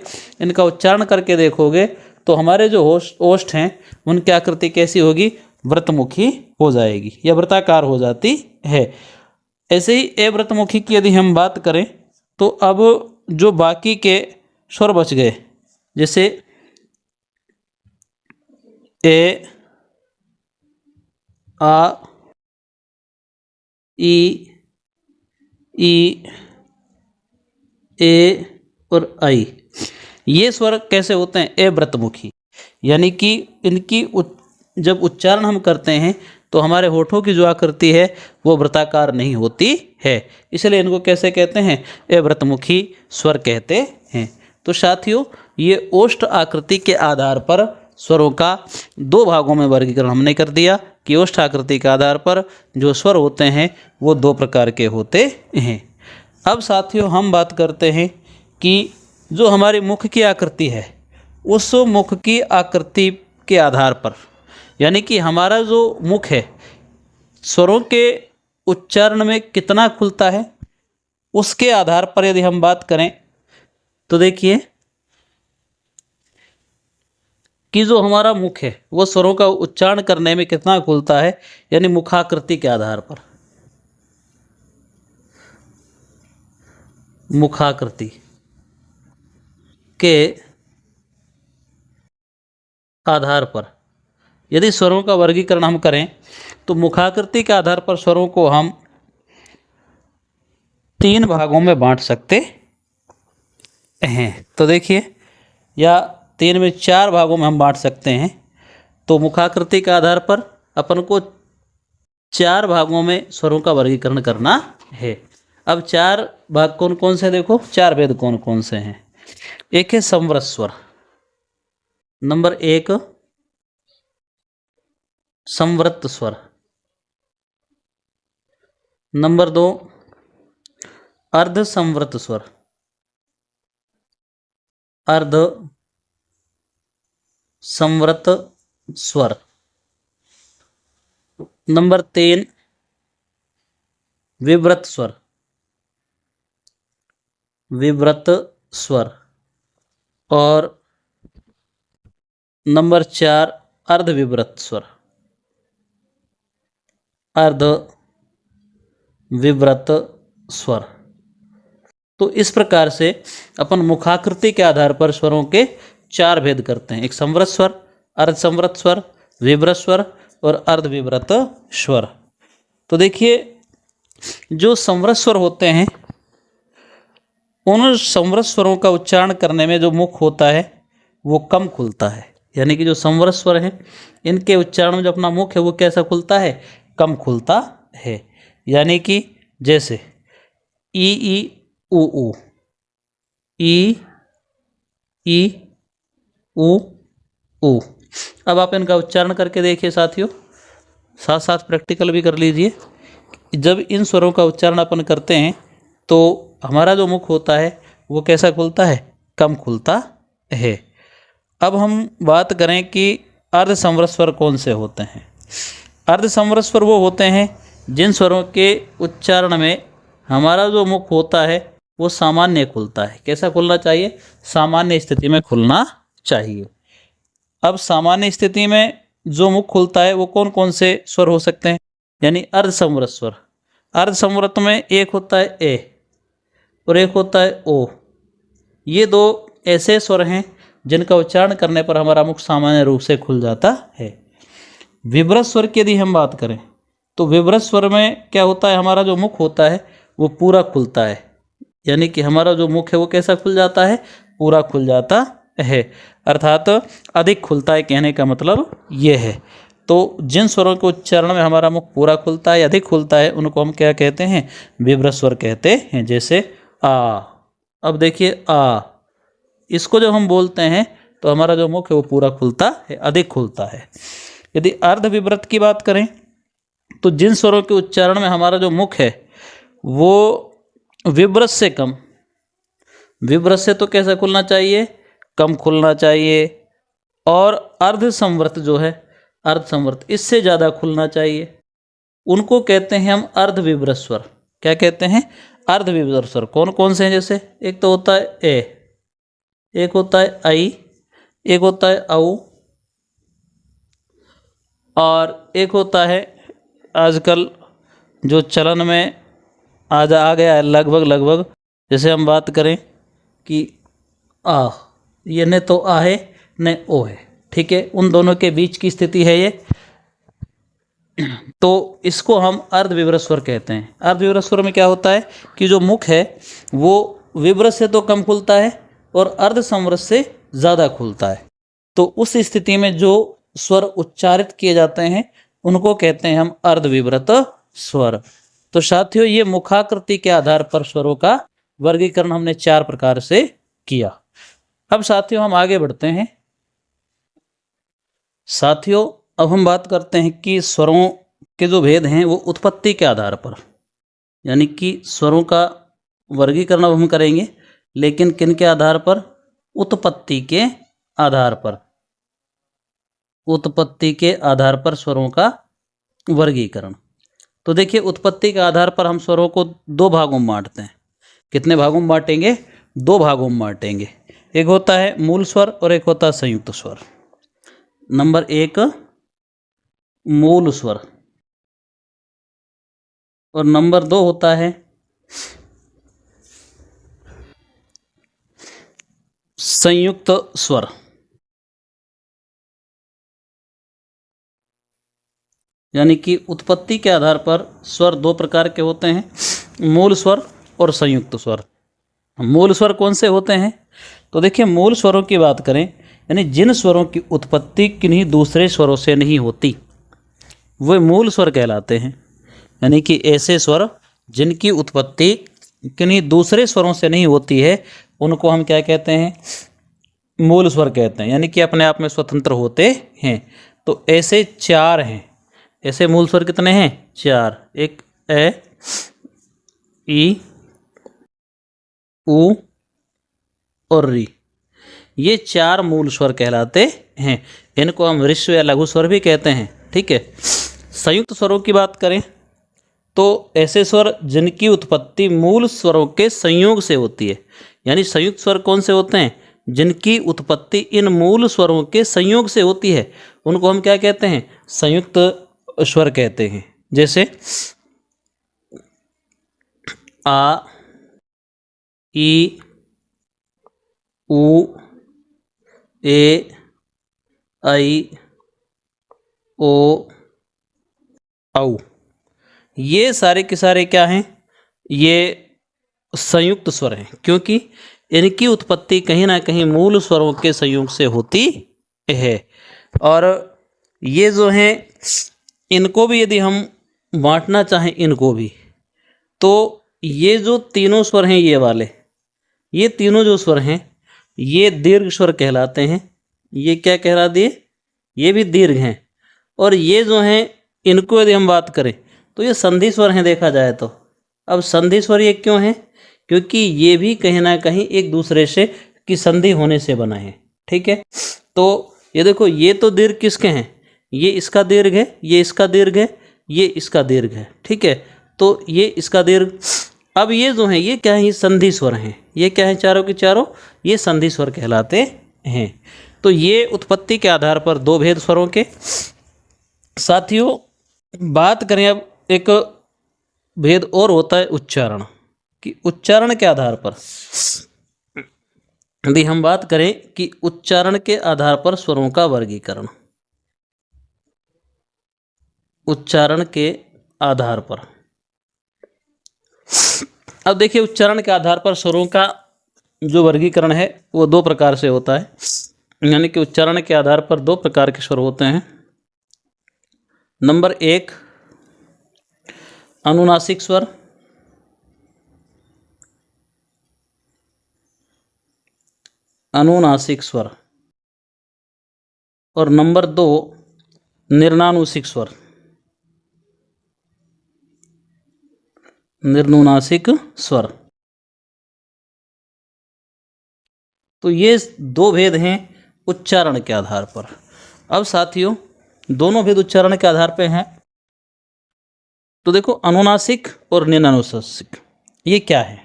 इनका उच्चारण करके देखोगे तो हमारे जो ओष्ठ हैं उनकी आकृति कैसी होगी? व्रतमुखी हो जाएगी या वृत्ताकार हो जाती है। ऐसे ही अव्रतमुखी की यदि हम बात करें तो अब जो बाकी के स्वर बच गए, जैसे ए, आ, ई, ए और आई, ये स्वर कैसे होते हैं? अव्रतमुखी। यानी कि इनकी जब उच्चारण हम करते हैं तो हमारे होठों की जो आकृति है वो वृत्ताकार नहीं होती है, इसलिए इनको कैसे कहते हैं? अव्रतमुखी स्वर कहते हैं। तो साथियों ये ओष्ठ आकृति के आधार पर स्वरों का दो भागों में वर्गीकरण हमने कर दिया कि ओष्ठ आकृति के आधार पर जो स्वर होते हैं वो दो प्रकार के होते हैं। अब साथियों हम बात करते हैं कि जो हमारे मुख की आकृति है उस मुख की आकृति के आधार पर, यानी कि हमारा जो मुख है स्वरों के उच्चारण में कितना खुलता है उसके आधार पर यदि हम बात करें तो देखिए कि जो हमारा मुख है वो स्वरों का उच्चारण करने में कितना खुलता है, यानी मुखाकृति के आधार पर। मुखाकृति के आधार पर यदि स्वरों का वर्गीकरण हम करें तो मुखाकृति के आधार पर स्वरों को हम 3 भागों में बांट सकते हैं। तो देखिए, या 3 में 4 भागों में हम बांट सकते हैं। तो मुखाकृति के आधार पर अपन को 4 भागों में स्वरों का वर्गीकरण करना है। अब 4 भाग कौन कौन से, देखो 4 भेद कौन कौन से हैं। एक है संवृत स्वर, नंबर 1 संवृत स्वर, नंबर 2 अर्ध संवृत स्वर, अर्ध संवृत स्वर, नंबर 3 विवृत स्वर, विवृत स्वर, और नंबर 4 अर्धविवृत स्वर, अर्ध विवृत स्वर। तो इस प्रकार से अपन मुखाकृति के आधार पर स्वरों के 4 भेद करते हैं। एक संवृत स्वर, अर्ध संवृत स्वर, विवृत स्वर और अर्धविवृत स्वर। तो देखिए, जो संवृत स्वर होते हैं उन संवृत स्वरों का उच्चारण करने में जो मुख होता है वो कम खुलता है। यानी कि जो संवृत स्वर हैं इनके उच्चारण में जो अपना मुख है वो कैसा खुलता है, कम खुलता है। यानी कि जैसे ई उ ऊ, ई उ ऊ। अब आप इनका उच्चारण करके देखिए साथियों, साथ साथ प्रैक्टिकल भी कर लीजिए। जब इन स्वरों का उच्चारण अपन करते हैं तो हमारा जो मुख होता है वो कैसा खुलता है, कम खुलता है। अब हम बात करें कि अर्ध संवृत स्वर कौन से होते हैं। अर्ध संवृत स्वर वो होते हैं जिन स्वरों के उच्चारण में हमारा जो मुख होता है वो सामान्य खुलता है। कैसा खुलना चाहिए, सामान्य स्थिति में खुलना चाहिए। अब सामान्य स्थिति में जो मुख खुलता है वो कौन कौन से स्वर हो सकते हैं, यानी अर्ध संवृत स्वर। अर्ध संवृत में एक होता है ए और एक होता है ओ। ये 2 ऐसे स्वर हैं जिनका उच्चारण करने पर हमारा मुख सामान्य रूप से खुल जाता है। विवृत स्वर की यदि हम बात करें तो विवृत स्वर में क्या होता है, हमारा जो मुख होता है वो पूरा खुलता है। यानी कि हमारा जो मुख है वो कैसा खुल जाता है, पूरा खुल जाता है, अर्थात अधिक खुलता है। कहने का मतलब ये है। तो जिन स्वरों के उच्चारण में हमारा मुख पूरा खुलता है, अधिक खुलता है, उनको हम क्या कहते हैं, विवृत स्वर कहते हैं। जैसे आ। अब देखिए आ, इसको जब हम बोलते हैं तो हमारा जो मुख है वो पूरा खुलता है, अधिक खुलता है। यदि अर्ध विवृत की बात करें तो जिन स्वरों के उच्चारण में हमारा जो मुख है वो विवृत से कम, विवृत से तो कैसा खुलना चाहिए, कम खुलना चाहिए, और अर्ध संवृत जो है, अर्ध संवृत इससे ज़्यादा खुलना चाहिए, उनको कहते हैं हम अर्ध विवृत स्वर। क्या कहते हैं, अर्ध विवृत स्वर। कौन कौन से हैं, जैसे एक तो होता है ए, एक होता है आई, एक होता है औ, और एक होता है आजकल जो चलन में आज आ गया है लगभग, जैसे हम बात करें कि आ, ये न तो आ है न ओ है, ठीक है, उन दोनों के बीच की स्थिति है ये। तो इसको हम अर्धविवृत स्वर कहते हैं। अर्धविवृत स्वर में क्या होता है कि जो मुख है वो विवृत से तो कम खुलता है और अर्ध संवृत से ज़्यादा खुलता है। तो उस स्थिति में जो स्वर उच्चारित किए जाते हैं उनको कहते हैं हम अर्धविवृत स्वर। तो साथियों, ये मुखाकृति के आधार पर स्वरों का वर्गीकरण हमने 4 प्रकार से किया। अब साथियों हम आगे बढ़ते हैं। साथियों, अब हम बात करते हैं कि स्वरों के जो भेद हैं वो उत्पत्ति के आधार पर, यानी कि स्वरों का वर्गीकरण अब हम करेंगे, लेकिन किन के आधार पर, उत्पत्ति के आधार पर। उत्पत्ति के आधार पर स्वरों का वर्गीकरण। तो देखिए, उत्पत्ति के आधार पर हम स्वरों को 2 भागों में बांटते हैं। कितने भागों में बांटेंगे, 2 भागों में बांटेंगे। एक होता है मूल स्वर और एक होता है संयुक्त स्वर। नंबर 1 मूल स्वर और नंबर 2 होता है संयुक्त स्वर। यानी कि उत्पत्ति के आधार पर स्वर दो प्रकार के होते हैं, मूल स्वर और संयुक्त स्वर। मूल स्वर कौन से होते हैं? तो देखिए, मूल स्वरों की बात करें, यानी जिन स्वरों की उत्पत्ति किन्हीं दूसरे स्वरों से नहीं होती, वे मूल स्वर कहलाते हैं। यानी कि ऐसे स्वर जिनकी उत्पत्ति किन्हीं दूसरे स्वरों से नहीं होती है, उनको हम क्या कहते हैं? मूल स्वर कहते हैं। यानी कि अपने आप में स्वतंत्र होते हैं। तो ऐसे चार हैं। ऐसे मूल स्वर कितने हैं? चार। एक ए, ई, उ और री। ये चार मूल स्वर कहलाते हैं। इनको हम ऋस्व या लघु स्वर भी कहते हैं। ठीक है। संयुक्त स्वरों की बात करें तो ऐसे स्वर जिनकी उत्पत्ति मूल स्वरों के संयोग से होती है। यानी संयुक्त स्वर कौन से होते हैं? जिनकी उत्पत्ति इन मूल स्वरों के संयोग से होती है, उनको हम क्या कहते हैं? संयुक्त स्वर कहते हैं। जैसे आ, ई, उ, ए, आई, ओ, औ। ये सारे के सारे क्या हैं? ये संयुक्त स्वर हैं, क्योंकि इनकी उत्पत्ति कहीं ना कहीं मूल स्वरों के संयोग से होती है। और ये जो हैं, इनको भी यदि हम बांटना चाहें, इनको भी, तो ये जो तीनों स्वर हैं, ये वाले, ये तीनों जो स्वर हैं, ये दीर्घ स्वर कहलाते हैं। ये क्या कहला दिए? ये भी दीर्घ हैं। और ये जो हैं, इनको यदि हम बात करें तो ये संधि स्वर हैं देखा जाए तो। अब संधि स्वर ये क्यों हैं? क्योंकि ये भी कहीं ना कहीं एक दूसरे से की संधि होने से बना है। ठीक है। तो ये देखो, ये तो दीर्घ किसके हैं? ये इसका दीर्घ है, ये इसका दीर्घ है, ये इसका दीर्घ है। ठीक है। तो ये इसका दीर्घ। अब ये जो हैं, ये क्या है? ये संधि स्वर हैं। ये क्या है? चारों के चारों ये संधि स्वर कहलाते हैं। तो ये उत्पत्ति के आधार पर दो भेद स्वरों के। साथियों, बात करें अब, एक भेद और होता है उच्चारण कि उच्चारण के आधार पर, यदि हम बात करें कि उच्चारण के आधार पर स्वरों का वर्गीकरण, उच्चारण के आधार पर। अब देखिए, उच्चारण के आधार पर स्वरों का जो वर्गीकरण है वो दो प्रकार से होता है। यानी कि उच्चारण के आधार पर दो प्रकार के स्वर होते हैं। नंबर एक, अनुनासिक स्वर। अनुनासिक स्वर। और नंबर दो, निर्नानुसिक स्वर। निर्नुनासिक स्वर। तो ये दो भेद हैं उच्चारण के आधार पर। अब साथियों, दोनों भेद उच्चारण के आधार पर हैं। तो देखो, अनुनासिक और निर्नानुनासिक ये क्या है?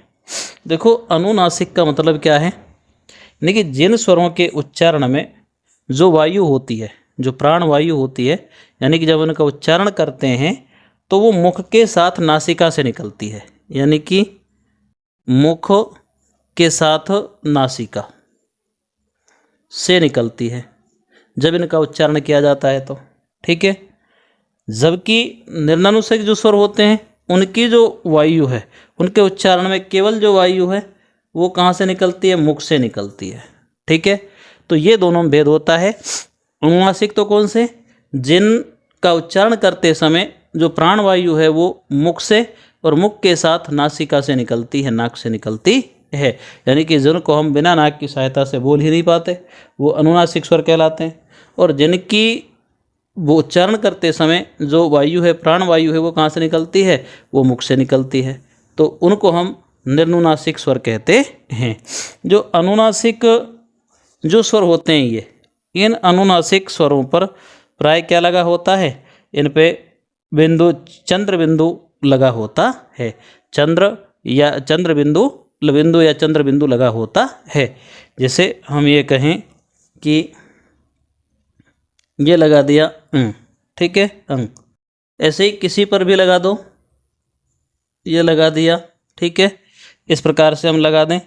देखो, अनुनासिक का मतलब क्या है? यानी कि जिन स्वरों के उच्चारण में जो वायु होती है, जो प्राण वायु होती है, यानी कि जब उनका उच्चारण करते हैं तो वो मुख के साथ नासिका से निकलती है। यानी कि मुख के साथ नासिका से निकलती है जब इनका उच्चारण किया जाता है तो। ठीक है। जबकि निर्नानुसिक जो स्वर होते हैं, उनकी जो वायु है, उनके उच्चारण में केवल जो वायु है वो कहाँ से निकलती है? मुख से निकलती है। ठीक है। तो ये दोनों में भेद होता है। अनुनासिक तो कौन से? जिनका उच्चारण करते समय जो प्राण वायु है वो मुख से और मुख के साथ नासिका से निकलती है, नाक से निकलती है। यानी कि जिनको हम बिना नाक की सहायता से बोल ही नहीं पाते, वो अनुनासिक स्वर कहलाते हैं। और जिनकी वो उच्चारण करते समय जो वायु है, प्राण वायु है, वो कहाँ से निकलती है? वो मुख से निकलती है। तो उनको हम निर्नुनासिक स्वर कहते हैं। जो अनुनासिक जो स्वर होते हैं, ये इन अनुनासिक स्वरों पर प्राय क्या लगा होता है? इन पे बिंदु, चंद्र बिंदु लगा होता है। चंद्र या चंद्र बिंदु, बिंदु या चंद्र बिंदु लगा होता है। जैसे हम ये कहें कि ये लगा दिया ठीक है, ऐसे ही किसी पर भी लगा दो, ये लगा दिया। ठीक है। इस प्रकार से हम लगा दें।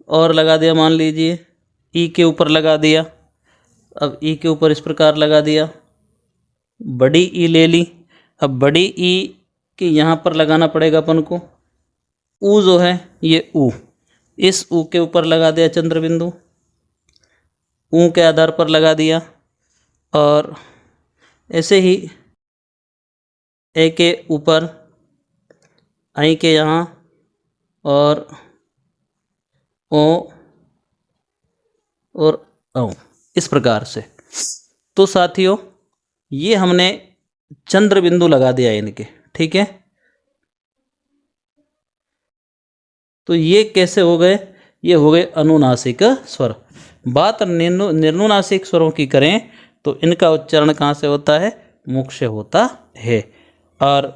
और लगा दिया, मान लीजिए ई के ऊपर लगा दिया। अब ई के ऊपर इस प्रकार लगा दिया, बड़ी ई ले ली। अब बड़ी ई के यहाँ पर लगाना पड़ेगा अपन को। ऊ जो है ये ऊ, इस ऊ के ऊपर लगा दिया चंद्र बिंदु, ऊ के आधार पर लगा दिया। और ऐसे ही ए के ऊपर आई के यहाँ और ओ और औ, इस प्रकार से। तो साथियों ये हमने चंद्र बिंदु लगा दिया इनके, ठीक है। तो ये कैसे हो गए, ये हो गए अनुनासिक स्वर। बात निर्नुनासिक स्वरों की करें तो इनका उच्चारण कहाँ से होता है, मुख से होता है। और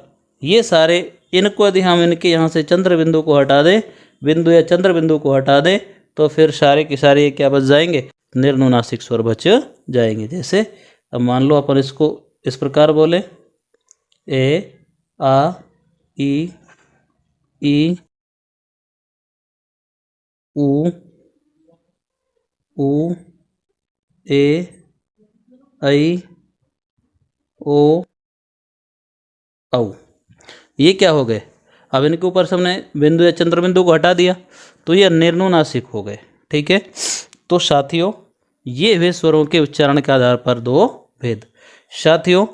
ये सारे, इनको यदि हम इनके यहाँ से चंद्र बिंदु को हटा दें, बिंदु या चंद्र बिंदु को हटा दें, तो फिर सारे के सारे ये क्या बच जाएंगे, निर्नुनासिक स्वर बच जाएंगे। जैसे अब मान लो अपन इसको इस प्रकार बोले, ए आ ई ऊ ए ऐ ओ औ। ये क्या हो गए, अब इनके ऊपर से हमने बिंदु या चंद्र बिंदु को हटा दिया तो ये निर्नुनासिक हो गए, ठीक है। तो साथियों ये वे स्वरों के उच्चारण के आधार पर दो भेद। साथियों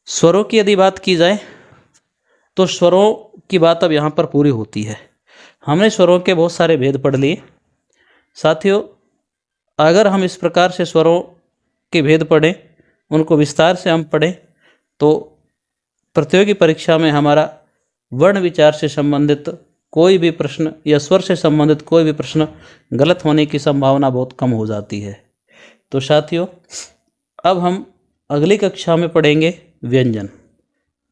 स्वरों की यदि बात की जाए तो स्वरों की बात अब यहाँ पर पूरी होती है। हमने स्वरों के बहुत सारे भेद पढ़ लिए। साथियों अगर हम इस प्रकार से स्वरों के भेद पढ़ें, उनको विस्तार से हम पढ़ें, तो प्रतियोगी परीक्षा में हमारा वर्ण विचार से संबंधित कोई भी प्रश्न या स्वर से संबंधित कोई भी प्रश्न गलत होने की संभावना बहुत कम हो जाती है। तो साथियों अब हम अगली कक्षा में पढ़ेंगे व्यंजन।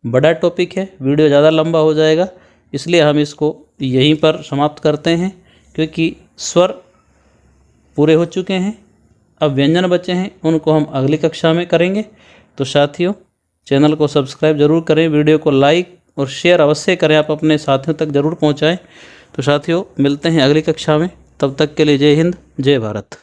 बड़ा टॉपिक है, वीडियो ज़्यादा लंबा हो जाएगा, इसलिए हम इसको यहीं पर समाप्त करते हैं, क्योंकि स्वर पूरे हो चुके हैं। अब व्यंजन बचे हैं, उनको हम अगली कक्षा में करेंगे। तो साथियों चैनल को सब्सक्राइब जरूर करें, वीडियो को लाइक और शेयर अवश्य करें, आप अपने साथियों तक जरूर पहुंचाएं। तो साथियों मिलते हैं अगली कक्षा में, तब तक के लिए जय हिंद, जय भारत।